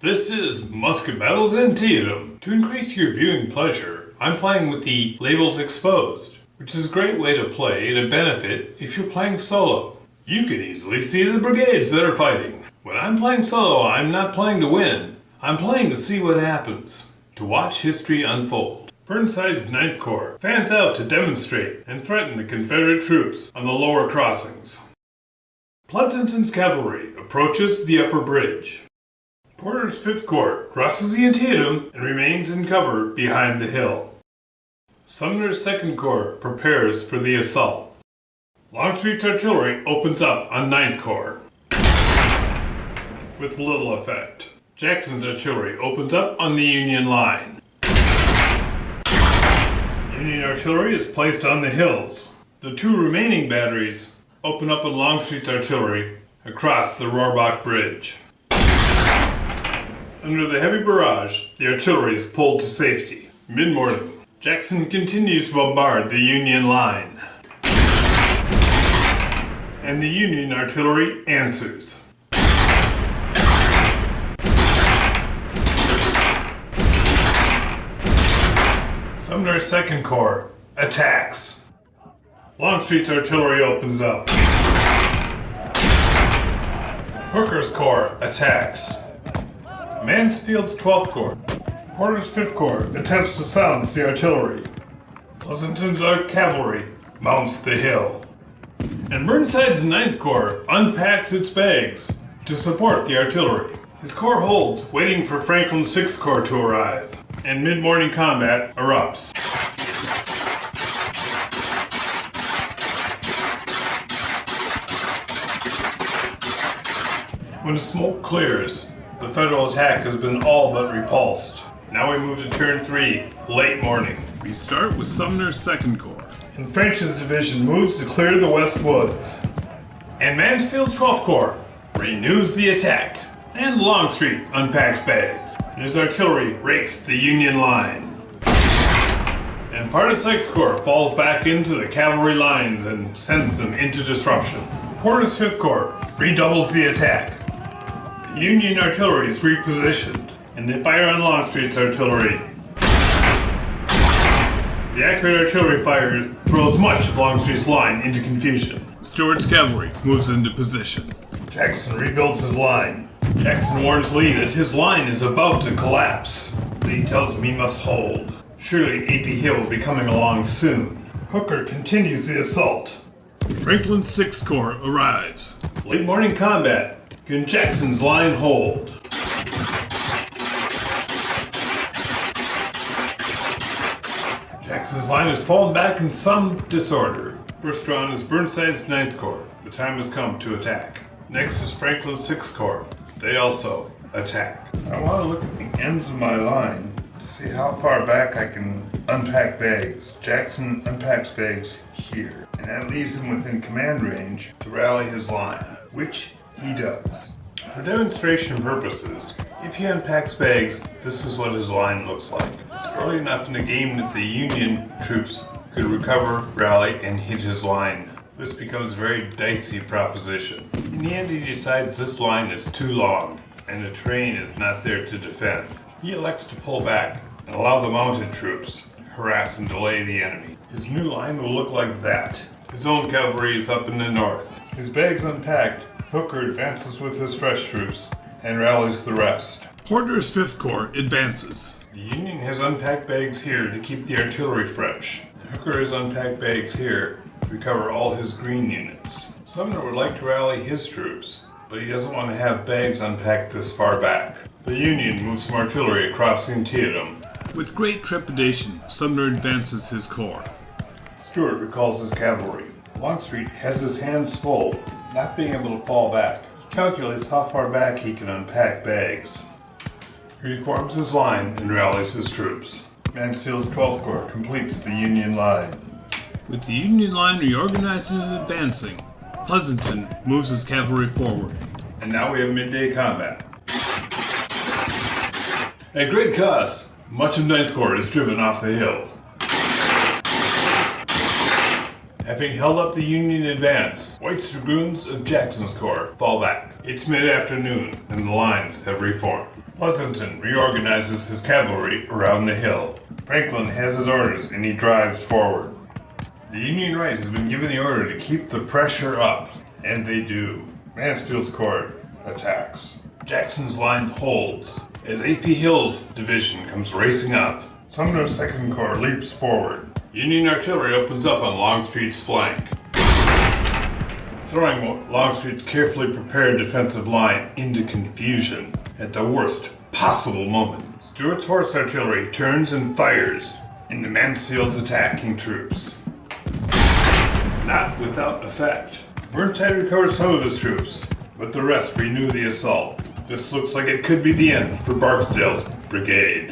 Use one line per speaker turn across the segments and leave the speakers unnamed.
This is Musket Battles Antietam. To increase your viewing pleasure, I'm playing with the labels exposed, which is a great way to play and a benefit if you're playing solo. You can easily see the brigades that are fighting. When I'm playing solo, I'm not playing to win. I'm playing to see what happens, to watch history unfold. Burnside's 9th Corps fans out to demonstrate and threaten the Confederate troops on the lower crossings. Pleasanton's cavalry approaches the upper bridge. Porter's 5th Corps crosses the Antietam and remains in cover behind the hill. Sumner's 2nd Corps prepares for the assault. Longstreet's artillery opens up on 9th Corps, with little effect. Jackson's artillery opens up on the Union line. Union artillery is placed on the hills. The 2 remaining batteries open up on Longstreet's artillery across the Rohrbach Bridge. Under the heavy barrage, the artillery is pulled to safety. Mid-morning, Jackson continues to bombard the Union line, and the Union artillery answers. Sumner's 2nd Corps attacks. Longstreet's artillery opens up. Hooker's Corps attacks. Mansfield's 12th Corps, Porter's 5th Corps attempts to silence the artillery. Pleasanton's cavalry mounts the hill. And Burnside's 9th Corps unpacks its bags to support the artillery. His corps holds, waiting for Franklin's 6th Corps to arrive, and mid-morning combat erupts. When smoke clears, the Federal attack has been all but repulsed. Now we move to turn 3, late morning. We start with Sumner's 2nd Corps, and French's division moves to clear the West Woods. And Mansfield's 12th Corps renews the attack, and Longstreet unpacks bags, and his artillery rakes the Union line. And part of 6th Corps falls back into the cavalry lines and sends them into disruption. Porter's 5th Corps redoubles the attack. The Union artillery is repositioned, and they fire on Longstreet's artillery. The accurate artillery fire throws much of Longstreet's line into confusion. Stuart's cavalry moves into position. Jackson rebuilds his line. Jackson warns Lee that his line is about to collapse. Lee tells him he must hold. Surely A.P. Hill will be coming along soon. Hooker continues the assault. Franklin's 6th Corps arrives. Late morning combat. Can Jackson's line hold? Jackson's line has fallen back in some disorder. First drawn is Burnside's 9th Corps. The time has come to attack. Next is Franklin's 6th Corps. They also attack. I want to look at the ends of my line to see how far back I can unpack bags. Jackson unpacks bags here, and that leaves him within command range to rally his line, which he does. For demonstration purposes, if he unpacks bags, this is what his line looks like. It's early enough in the game that the Union troops could recover, rally, and hit his line. This becomes a very dicey proposition. In the end, he decides this line is too long, and the terrain is not there to defend. He elects to pull back and allow the mounted troops to harass and delay the enemy. His new line will look like that. His own cavalry is up in the north. His bags unpacked, Hooker advances with his fresh troops and rallies the rest. Porter's 5th Corps advances. The Union has unpacked bags here to keep the artillery fresh. Hooker has unpacked bags here to recover all his green units. Sumner would like to rally his troops, but he doesn't want to have bags unpacked this far back. The Union moves some artillery across Antietam. With great trepidation, Sumner advances his corps. Stuart recalls his cavalry. Longstreet has his hands full, not being able to fall back. He calculates how far back he can unpack bags. He reforms his line and rallies his troops. Mansfield's 12th Corps completes the Union line. With the Union line reorganizing and advancing, Pleasanton moves his cavalry forward. And now we have midday combat. At great cost, much of 9th Corps is driven off the hill. Having held up the Union advance, White's dragoons of Jackson's Corps fall back. It's mid-afternoon, and the lines have reformed. Pleasanton reorganizes his cavalry around the hill. Franklin has his orders, and he drives forward. The Union right has been given the order to keep the pressure up, and they do. Mansfield's Corps attacks. Jackson's line holds as A.P. Hill's division comes racing up. Sumner's 2nd Corps leaps forward. Union artillery opens up on Longstreet's flank, throwing Longstreet's carefully prepared defensive line into confusion at the worst possible moment. Stuart's horse artillery turns and fires into Mansfield's attacking troops. Not without effect. Burnside recovers some of his troops, but the rest renew the assault. This looks like it could be the end for Barksdale's brigade.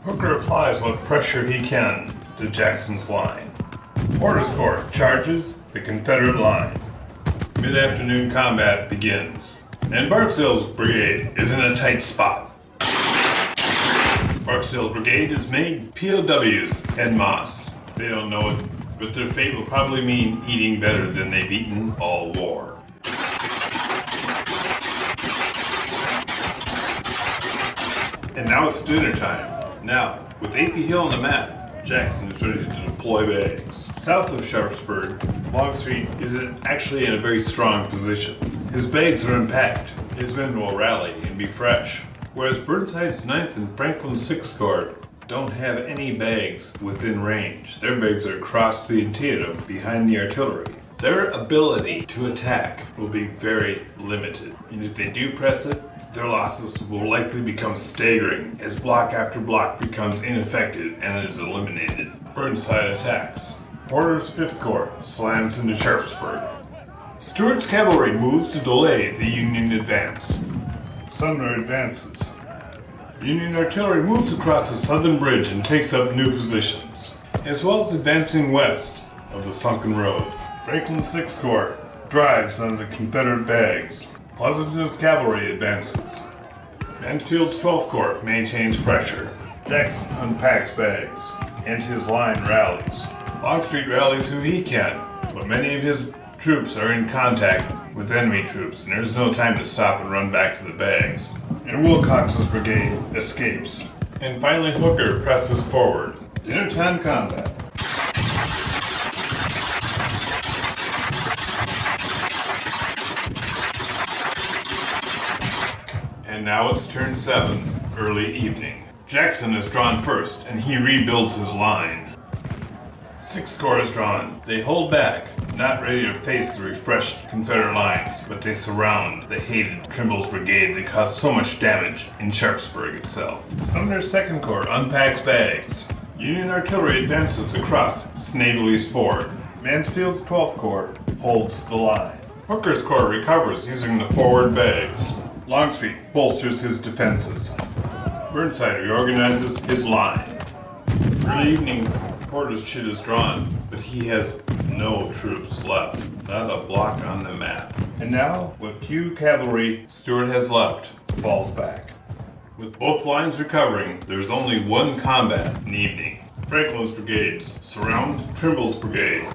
Hooker applies what pressure he can to Jackson's line. Porter's Corps charges the Confederate line. Mid-afternoon combat begins, and Barksdale's brigade is in a tight spot. Barksdale's brigade has made POWs en masse. They don't know it, but their fate will probably mean eating better than they've eaten all war. And now it's dinner time. Now, with A.P. Hill on the map, Jackson is ready to deploy bags. South of Sharpsburg, Longstreet is actually in a very strong position. His bags are unpacked. His men will rally and be fresh. Whereas Burnside's 9th and Franklin's 6th Corps don't have any bags within range. Their bags are across the Antietam behind the artillery. Their ability to attack will be very limited. And if they do press it, their losses will likely become staggering as block after block becomes ineffective and is eliminated. Burnside attacks. Porter's 5th Corps slams into Sharpsburg. Stuart's cavalry moves to delay the Union advance. Sumner advances. Union artillery moves across the southern bridge and takes up new positions, as well as advancing west of the sunken road. Franklin's 6th Corps drives on the Confederate bags. Pleasanton's cavalry advances. Mansfield's 12th Corps maintains pressure. Jackson unpacks bags, and his line rallies. Longstreet rallies who he can, but many of his troops are in contact with enemy troops, and there's no time to stop and run back to the bags. And Wilcox's brigade escapes. And finally Hooker presses forward. Dinnertime combat. And now it's turn 7, early evening. Jackson is drawn first, and he rebuilds his line. 6th Corps is drawn. They hold back, not ready to face the refreshed Confederate lines, but they surround the hated Trimble's brigade that caused so much damage in Sharpsburg itself. Sumner's 2nd Corps unpacks bags. Union artillery advances across Snavely's Ford. Mansfield's 12th Corps holds the line. Hooker's Corps recovers using the forward bags. Longstreet bolsters his defenses. Burnside reorganizes his line. Early evening, Porter's chit is drawn, but he has no troops left. Not a block on the map. And now, what few cavalry Stuart has left falls back. With both lines recovering, there's only one combat in the evening. Franklin's brigades surround Trimble's brigade.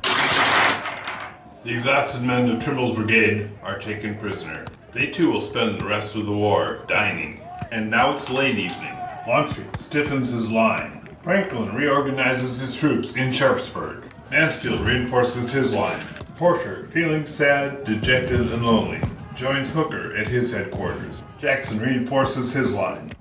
The exhausted men of Trimble's brigade are taken prisoner. They too will spend the rest of the war dining. And now it's late evening. Longstreet stiffens his line. Franklin reorganizes his troops in Sharpsburg. Mansfield reinforces his line. Porter, feeling sad, dejected, and lonely, joins Hooker at his headquarters. Jackson reinforces his line.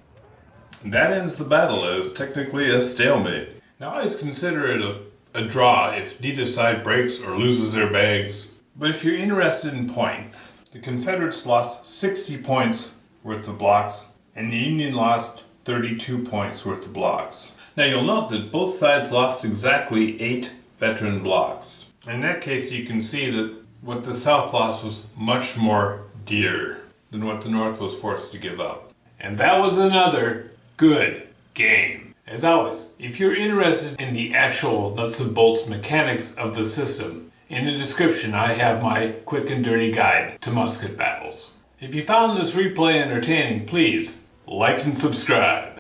And that ends the battle as technically a stalemate. Now I always consider it a draw if neither side breaks or loses their bags. But if you're interested in points, the Confederates lost 60 points worth of blocks, and the Union lost 32 points worth of blocks. Now you'll note that both sides lost exactly 8 veteran blocks. In that case, you can see that what the South lost was much more dear than what the North was forced to give up. And that was another good game. As always, if you're interested in the actual nuts and bolts mechanics of the system, in the description I have my quick and dirty guide to Musket Battles. If you found this replay entertaining, please like and subscribe.